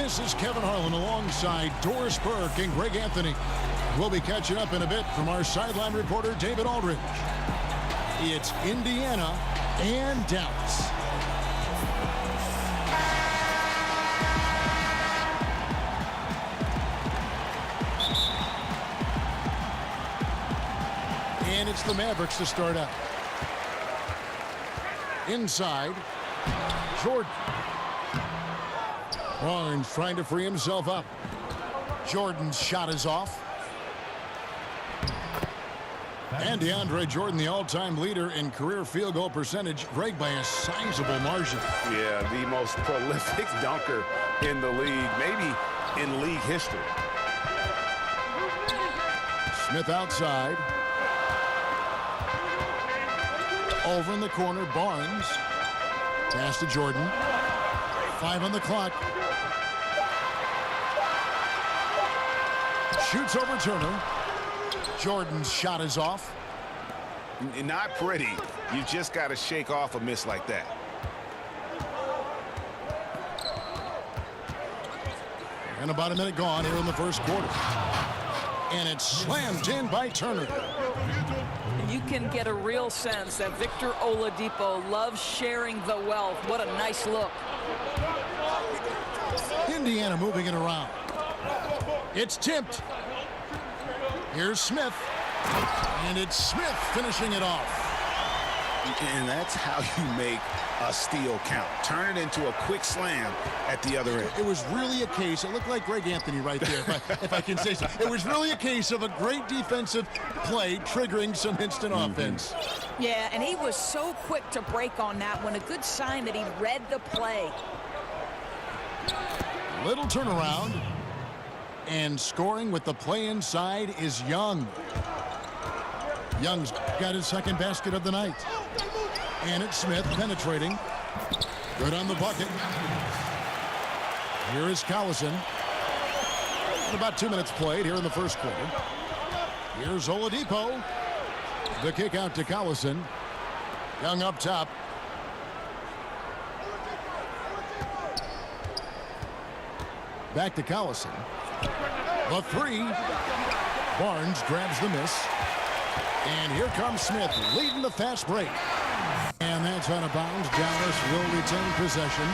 This is Kevin Harlan alongside Doris Burke and Greg Anthony. We'll be catching up in a bit from our sideline reporter, David Aldridge. It's Indiana and Dallas. And it's the Mavericks to start out. Inside, Jordan. Barnes trying to free himself up. Jordan's shot is off. And DeAndre Jordan, the all-time leader in career field goal percentage, Greg, by a sizable margin. Yeah, the most prolific dunker in the league, maybe in league history. Smith outside. Over in the corner, Barnes. Pass to Jordan. 5 on the clock. Shoots over Turner. Jordan's shot is off. Not pretty. You just got to shake off a miss like that. And about a minute gone here in the first quarter. And it's slammed in by Turner. You can get a real sense that V.Oladipo loves sharing the wealth. What a nice look. Indiana moving it around. It's tipped. Here's Smith. And it's Smith finishing it off. And that's how you make a steal count. Turn it into a quick slam at the other end. It was really a case, it looked like Greg Anthony right there, if I can say so. It was really a case of a great defensive play triggering some instant offense. Yeah, and he was so quick to break on that one. A good sign that he read the play. Little turnaround. And scoring with the play inside is Young. Young's got his second basket of the night. And it's Smith penetrating. Good on the bucket. Here is Collison. About 2 minutes played here in the first quarter. Here's Oladipo. The kick out to Collison. Young up top. Back to Collison. The three. Barnes grabs the miss. And here comes Smith leading the fast break. And that's out of bounds. Dallas will retain possession.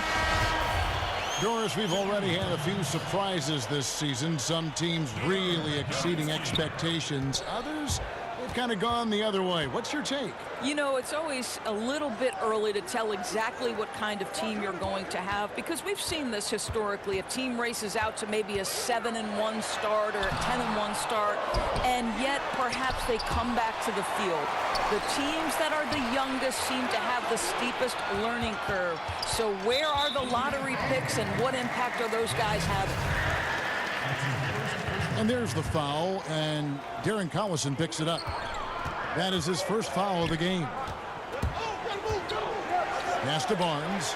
Doris, we've already had a few surprises this season. Some teams really exceeding expectations. Others, they've kind of gone the other way. What's your take? You know, it's always a little bit early to tell exactly what kind of team you're going to have, because we've seen this historically. A team races out to maybe a 7-1 start or a 10-1 start, and yet perhaps they come back to the field. The teams that are the youngest seem to have the steepest learning curve. So where are the lottery picks and what impact are those guys having? And there's the foul, and Darren Collison picks it up. That is his first foul of the game. Pass to Barnes.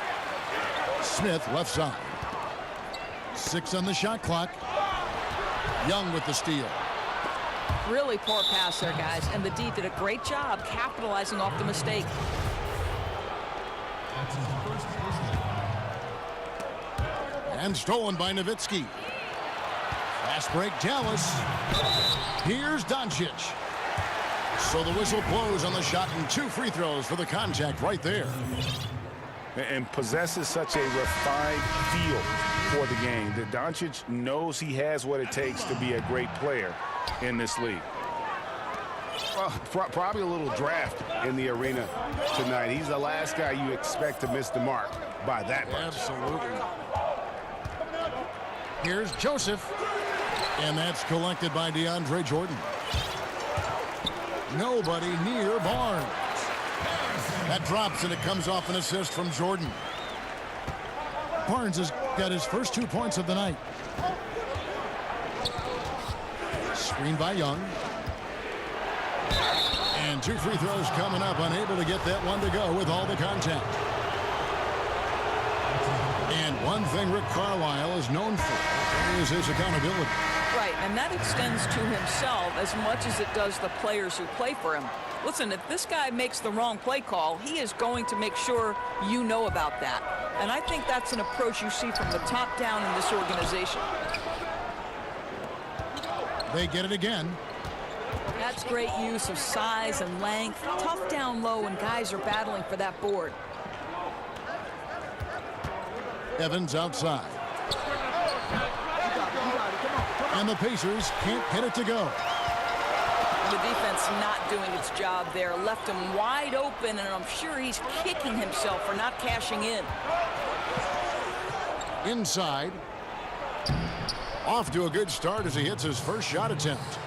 Smith left side. 6 on the shot clock. Young with the steal. Really poor pass there, guys, and the D did a great job capitalizing off the mistake. And stolen by Nowitzki. Fast break, Dallas. Here's Doncic. So the whistle blows on the shot and 2 free throws for the contact right there. And possesses such a refined feel for the game that Doncic knows he has what it takes to be a great player in this league. Well, probably a little draft in the arena tonight. He's the last guy you expect to miss the mark by that much. Absolutely. Here's Joseph. And that's collected by DeAndre Jordan. Nobody near Barnes. That drops, and it comes off an assist from Jordan. Barnes has got his first 2 points of the night. Screen by Young. And 2 free throws coming up, unable to get that one to go with all the contact. And one thing Rick Carlisle is known for is his accountability. Right, and that extends to himself as much as it does the players who play for him. Listen, if this guy makes the wrong play call, he is going to make sure you know about that. And I think that's an approach you see from the top down in this organization. They get it again. That's great use of size and length. Tough down low when guys are battling for that board. Evans outside. And the Pacers can't get it to go. The defense not doing its job there. Left him wide open, and I'm sure he's kicking himself for not cashing in. Inside. Off to a good start as he hits his first shot attempt.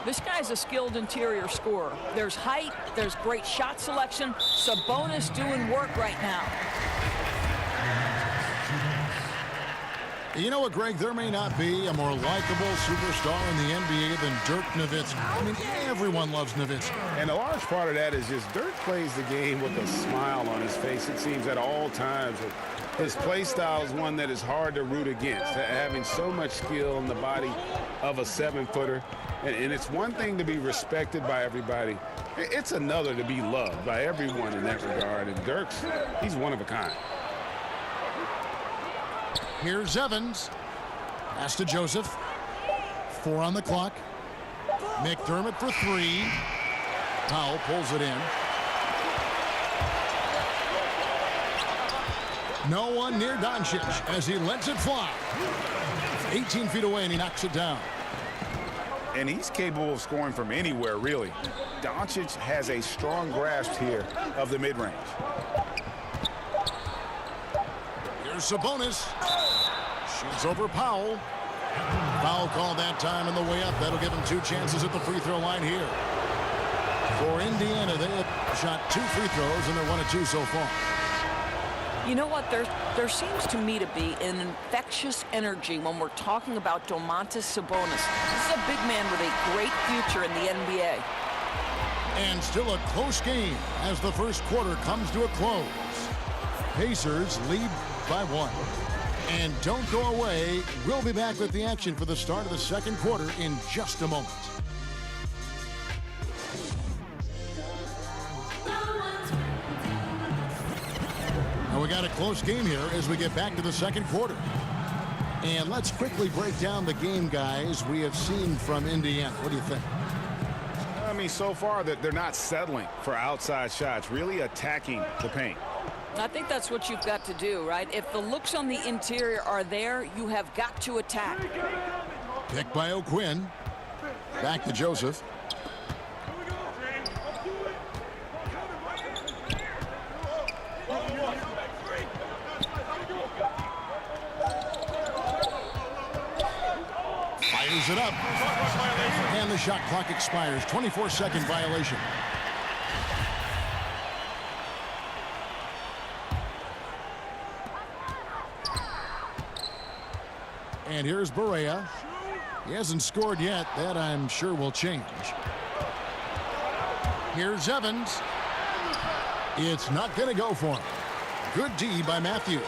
This guy's a skilled interior scorer. There's height, there's great shot selection. Sabonis doing work right now. You know what, Greg? There may not be a more likable superstar in the NBA than Dirk Nowitzki. I mean, everyone loves Nowitzki. And a large part of that is just Dirk plays the game with a smile on his face, it seems, at all times. His play style is one that is hard to root against, having so much skill in the body of a 7-footer. And it's one thing to be respected by everybody. It's another to be loved by everyone in that regard. And he's one of a kind. Here's Evans. Pass to Joseph. 4 on the clock. McDermott for 3. Powell pulls it in. No one near Doncic as he lets it fly. 18 feet away, and he knocks it down. And he's capable of scoring from anywhere, really. Doncic has a strong grasp here of the mid-range. Here's Sabonis. Shoots over Powell. Foul call that time on the way up. That'll give him 2 chances at the free throw line here. For Indiana, they have shot 2 free throws, and they're 1 of 2 so far. You know what? There seems to me to be an infectious energy when we're talking about Domantas Sabonis. This is a big man with a great future in the NBA. And still a close game as the first quarter comes to a close. Pacers lead by 1. And don't go away. We'll be back with the action for the start of the second quarter in just a moment. Now we got a close game here as we get back to the second quarter. And let's quickly break down the game, guys, we have seen from Indiana. What do you think? I mean, so far that they're not settling for outside shots, really attacking the paint. I think that's what you've got to do, right? If the looks on the interior are there, you have got to attack. Pick by O'Quinn. Back to Joseph. Fires it up. And the shot clock expires. 24-second violation. And here's Barea. He hasn't scored yet. That, I'm sure, will change. Here's Evans. It's not going to go for him. Good D by Matthews.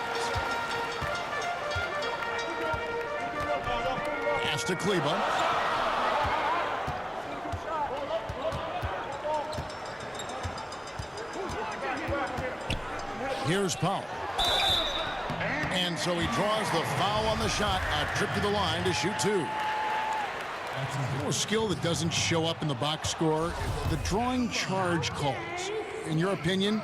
Pass to Kleba. Here's Powell. And so he draws the foul on the shot. A trip to the line to shoot 2. A skill that doesn't show up in the box score. The drawing charge calls. In your opinion,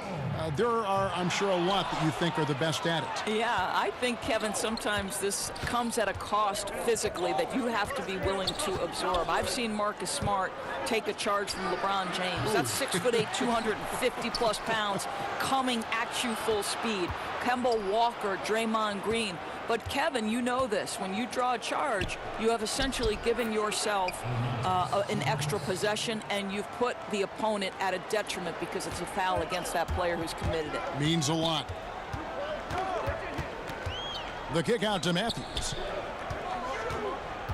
there are, I'm sure, a lot that you think are the best at it. Yeah, I think, Kevin, sometimes this comes at a cost physically that you have to be willing to absorb. I've seen Marcus Smart take a charge from LeBron James. That's 6'8", 250-plus pounds coming at you full speed. Kemba Walker, Draymond Green. But, Kevin, you know this. When you draw a charge, you have essentially given yourself an extra possession, and you've put the opponent at a detriment because it's a foul against that player who's committed it. Means a lot. The kick out to Matthews.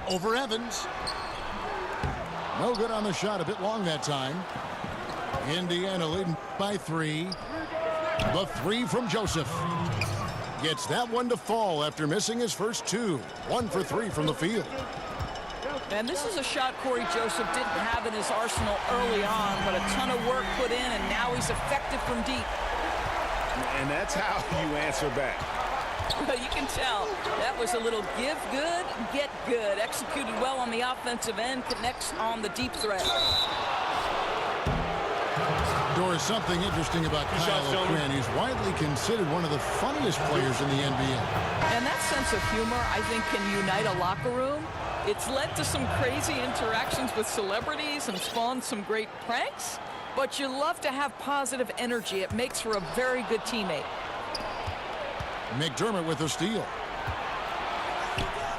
Over Evans. No good on the shot. A bit long that time. Indiana leading by 3. The 3 from Joseph. Gets that one to fall after missing his first 2. 1 for 3 from the field. And this is a shot Corey Joseph didn't have in his arsenal early on, but a ton of work put in, and now he's effective from deep. And that's how you answer back. Well, you can tell that was a little give good, get good. Executed well on the offensive end, connects on the deep threat. Doris, something interesting about Kyle O'Quinn. He's widely considered one of the funniest players in the NBA. And that sense of humor, I think, can unite a locker room. It's led to some crazy interactions with celebrities and spawned some great pranks. But you love to have positive energy. It makes for a very good teammate. McDermott with the steal.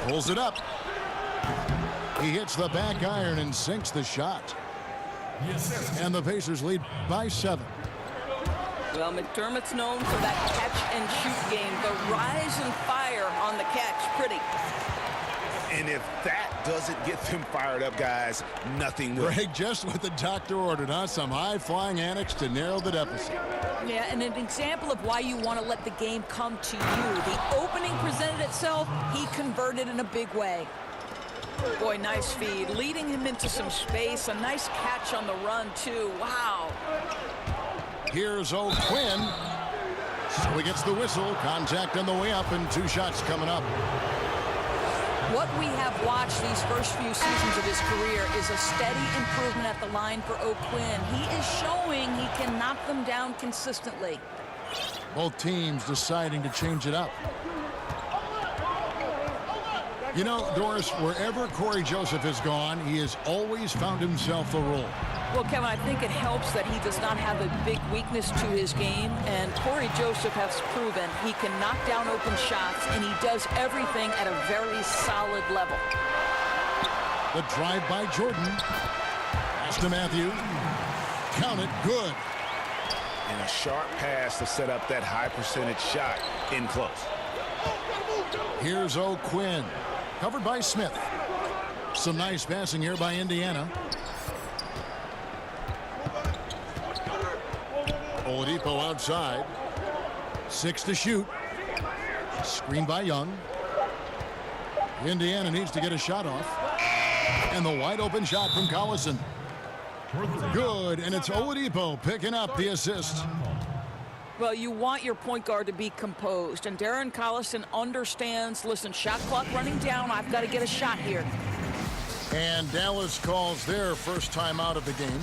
Pulls it up. He hits the back iron and sinks the shot. And the Pacers lead by 7. Well, McDermott's known for that catch-and-shoot game. The rise and fire on the catch. Pretty. And if that doesn't get them fired up, guys, nothing will. Greg, just what the doctor ordered, huh? Some high-flying antics to narrow the deficit. Yeah, and an example of why you want to let the game come to you. The opening presented itself. He converted in a big way. Boy, nice feed. Leading him into some space. A nice catch on the run, too. Wow. Here's O'Quinn. So he gets the whistle. Contact on the way up and 2 shots coming up. What we have watched these first few seasons of his career is a steady improvement at the line for O'Quinn. He is showing he can knock them down consistently. Both teams deciding to change it up. You know, Doris, wherever Corey Joseph has gone, he has always found himself a role. Well, Kevin, I think it helps that he does not have a big weakness to his game, and Corey Joseph has proven he can knock down open shots, and he does everything at a very solid level. The drive by Jordan. Pass to Matthews. Count it, good. And a sharp pass to set up that high percentage shot in close. Here's O'Quinn. Covered by Smith. Some nice passing here by Indiana. Oladipo outside. 6 to shoot. Screen by Young. Indiana needs to get a shot off. And the wide open shot from Collison. Good, and it's Oladipo picking up the assist. Well, you want your point guard to be composed, and Darren Collison understands, listen, shot clock running down, I've got to get a shot here. And Dallas calls their first time out of the game.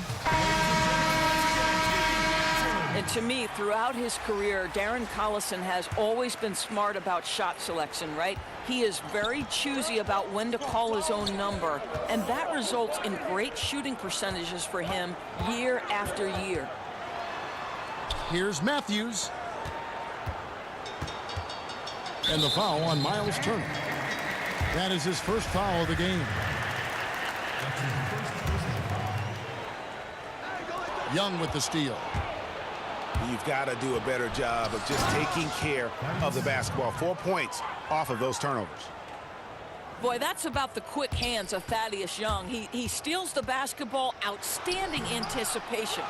And to me, throughout his career, Darren Collison has always been smart about shot selection, right? He is very choosy about when to call his own number, and that results in great shooting percentages for him year after year. Here's Matthews. And the foul on M.Turner. That is his first foul of the game. Young with the steal. You've got to do a better job of just taking care of the basketball. 4 points off of those turnovers. Boy, that's about the quick hands of Thaddeus Young. He steals the basketball, outstanding anticipation.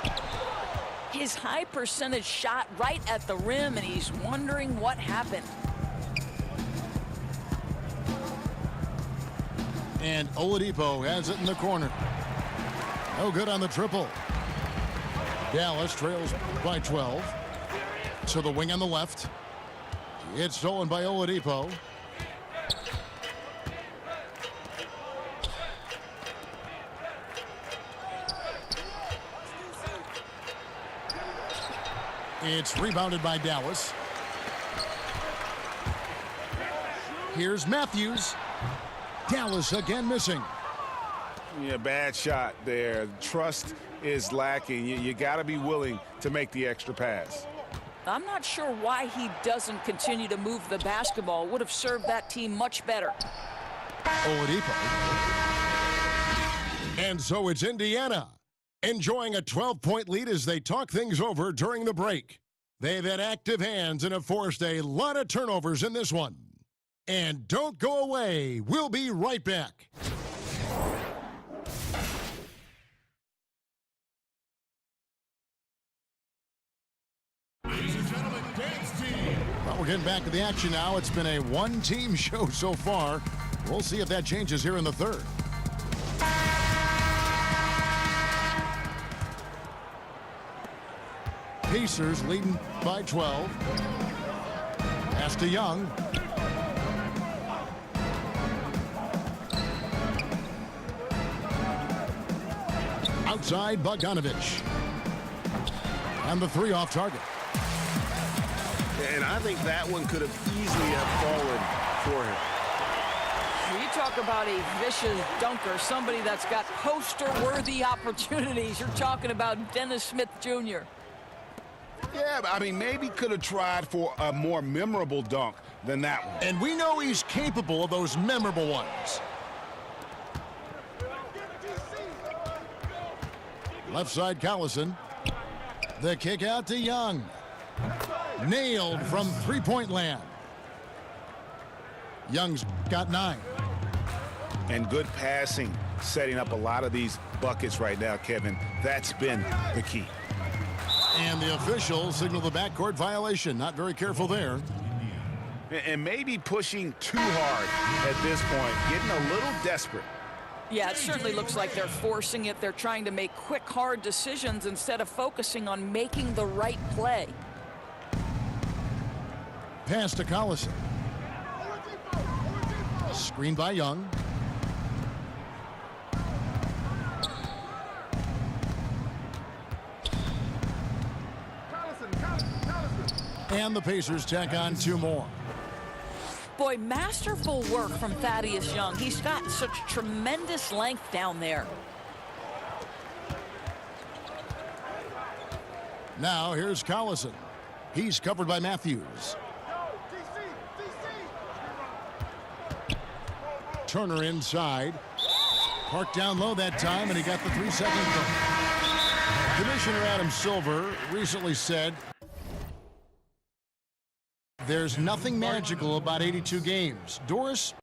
His high percentage shot right at the rim, and he's wondering what happened. And Oladipo has it in the corner. No good on the triple. Dallas trails by 12. To the wing on the left. It's stolen by Oladipo. It's rebounded by Dallas. Here's Matthews. Dallas again missing. Yeah, bad shot there. Trust is lacking. You got to be willing to make the extra pass. I'm not sure why he doesn't continue to move the basketball. Would have served that team much better. Oladipo. And so it's Indiana enjoying a 12-point lead as they talk things over during the break. They've had active hands and have forced a lot of turnovers in this one. And don't go away. We'll be right back. Ladies and gentlemen, dance team. Well, we're getting back to the action now. It's been a one-team show so far. We'll see if that changes here in the third. Pacers leading by 12. Pass to Young. Outside Bogdanovic. And the three off target. And I think that one could have easily have fallen for him. You talk about a vicious dunker, somebody that's got poster-worthy opportunities. You're talking about Dennis Smith Jr. Yeah, I mean, maybe could have tried for a more memorable dunk than that one. And we know he's capable of those memorable ones. Left side Collison. The kick out to Young. Nailed from three-point land. Young's got 9. And good passing, setting up a lot of these buckets right now, Kevin. That's been the key. And the official signaled the backcourt violation. Not very careful there. And maybe pushing too hard at this point, getting a little desperate. Yeah, it certainly looks like they're forcing it. They're trying to make quick, hard decisions instead of focusing on making the right play. Pass to Collison. Screen by Young. And the Pacers tack on 2 more. Boy, masterful work from Thaddeus Young. He's got such tremendous length down there. Now here's Collison. He's covered by Matthews. Turner inside. Parked down low that time, and he got the 3-second goal. Commissioner Adam Silver recently said, "There's nothing magical about 82 games." Doris?